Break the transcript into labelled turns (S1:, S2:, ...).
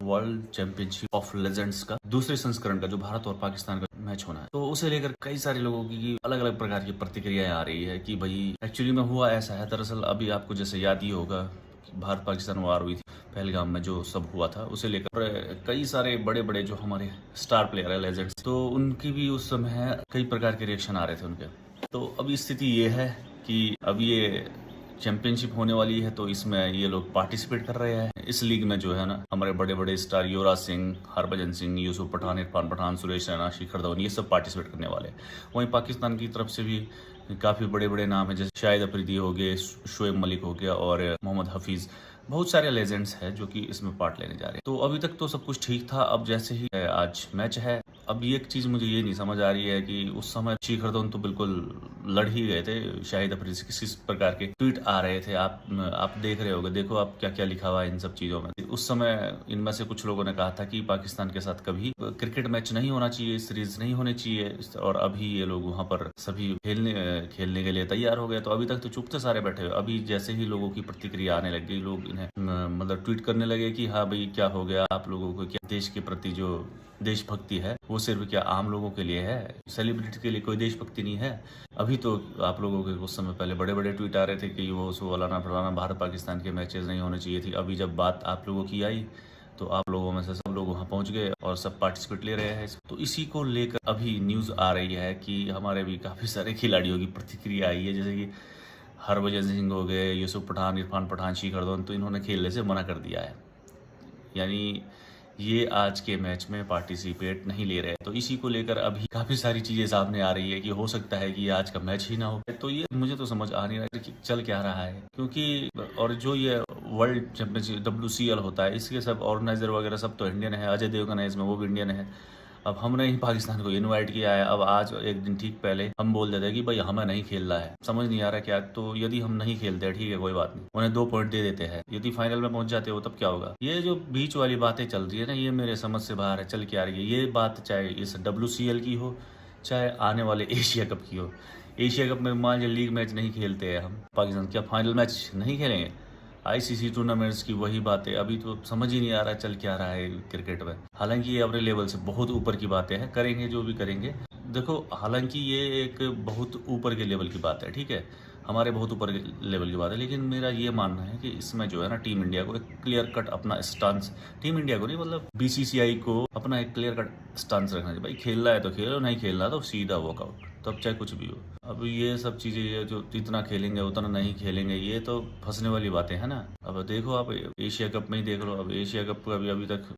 S1: World championship of legends का दूसरे संस्करण का जो भारत और पाकिस्तान का मैच होना है, तो उसे लेकर कई सारे लोगों की अलग अलग प्रकार की प्रतिक्रियाएं आ रही है कि भाई एक्चुअली में हुआ ऐसा है। दरअसल अभी आपको जैसे याद ही होगा कि भारत पाकिस्तान वार हुई थी पहलगाम में, जो सब हुआ था उसे लेकर कई सारे बड़े बड़े जो हमारे स्टार प्लेयर है, लेजेंड्स, तो उनकी भी उस समय कई प्रकार के रिएक्शन आ रहे थे उनके। तो अभी स्थिति ये है कि अब ये चैंपियनशिप होने वाली है, तो इसमें ये लोग पार्टिसिपेट कर रहे हैं। इस लीग में जो है ना, हमारे बड़े बड़े स्टार युवराज सिंह, हरभजन सिंह, यूसुफ पठान, इरफान पठान, सुरेश रैना, शिखर धवन, ये सब पार्टिसिपेट करने वाले हैं। वहीं पाकिस्तान की तरफ से भी काफ़ी बड़े बड़े नाम हैं, जैसे शाहिद अफरीदी हो गए, शोएब मलिक हो गया और मोहम्मद हफीज़। बहुत सारे लेजेंड्स हैं जो कि इसमें पार्ट लेने जा रहे हैं। तो अभी तक तो सब कुछ ठीक था। अब जैसे ही आज मैच है, अब एक चीज़ मुझे ये नहीं समझ आ रही है कि उस समय शिखर धवन तो बिल्कुल लड़ ही गए थे शाहिद अफरीदी से। किस प्रकार के ट्वीट आ रहे थे, आप देख रहे होगे, देखो आप क्या क्या लिखा हुआ है इन सब चीज़ों में। उस समय इनमें से कुछ लोगों ने कहा था कि पाकिस्तान के साथ कभी क्रिकेट मैच नहीं होना चाहिए, सीरीज नहीं होनी चाहिए, और अभी ये लोग वहाँ पर सभी खेलने के लिए तैयार हो गए। तो अभी तक तो चुप थे सारे बैठे हुए। अभी जैसे ही लोगों की प्रतिक्रिया आने लग गई, लोग इन्हें मतलब ट्वीट करने लगे कि हाँ भाई क्या हो गया आप लोगों को, क्या देश के प्रति जो देशभक्ति है वो सिर्फ क्या आम लोगों के लिए है, सेलिब्रिटी के लिए कोई देशभक्ति नहीं है। अभी तो आप लोगों के कुछ समय पहले बड़े बड़े ट्वीट आ रहे थे कि वो फलाना फलाना भारत पाकिस्तान के मैचेस नहीं होने चाहिए थी। अभी जब बात आप लोगों की आई तो आप लोगों में से सब लोग वहां पहुंच गए और सब पार्टिसिपेट ले रहे हैं। तो इसी को लेकर अभी न्यूज आ रही है कि हमारे भी काफी सारे खिलाड़ियों की प्रतिक्रिया आई है, जैसे कि हरभजन सिंह हो गए, यूसुफ पठान, इरफान पठान, शिखर धवन, तो इन्होंने खेलने से मना कर दिया है, यानी ये आज के मैच में पार्टिसिपेट नहीं ले रहे। तो इसी को लेकर अभी काफी सारी चीजें सामने आ रही है कि हो सकता है कि आज का मैच ही ना हो। तो ये मुझे तो समझ आ नहीं रहा है कि चल क्या रहा है, क्योंकि और जो ये वर्ल्ड चैंपियनशिप WCL होता है, इसके सब ऑर्गेनाइजर वगैरह सब तो इंडियन है। अजय देवगन है इसमें, वो भी इंडियन है। अब हमने ही पाकिस्तान को इनवाइट किया है। अब आज एक दिन ठीक पहले हम बोल देते हैं कि भाई हमें नहीं खेलना है, समझ नहीं आ रहा क्या। तो यदि हम नहीं खेलते हैं, ठीक है कोई बात नहीं, उन्हें 2 पॉइंट दे देते हैं। यदि फाइनल में पहुंच जाते हो तब क्या होगा। ये जो बीच वाली बातें चल रही है ना, ये मेरे समझ से बाहर है। चल के आ रही है ये बात, चाहे इस WCL की हो, चाहे आने वाले एशिया कप की हो। एशिया कप में मान लीजिए लीग मैच नहीं खेलते हैं हम पाकिस्तान, क्या फाइनल मैच नहीं खेलेंगे? ICC टूर्नामेंट्स की वही बातें, अभी तो समझ ही नहीं आ रहा चल क्या रहा है क्रिकेट में। हालांकि ये अपने लेवल से बहुत ऊपर की बातें हैं, करेंगे जो भी करेंगे। देखो, हालांकि ये एक बहुत ऊपर के लेवल की बात है, ठीक है, हमारे बहुत ऊपर के लेवल की बात है। लेकिन मेरा ये मानना है कि इसमें जो है ना, टीम इंडिया को एक क्लियर कट अपना स्टांस, टीम इंडिया को नहीं मतलब BCCI को अपना एक क्लियर कट स्टांस रखना चाहिए। भाई खेलना है तो खेलो, नहीं खेलना तो सीधा वॉकआउट, तब चाहे कुछ भी हो। अब ये सब चीजें, ये जो इतना खेलेंगे उतना नहीं खेलेंगे, ये तो फंसने वाली बातें हैं ना। अब देखो आप एशिया कप में ही देख लो, अब एशिया कप का अभी तक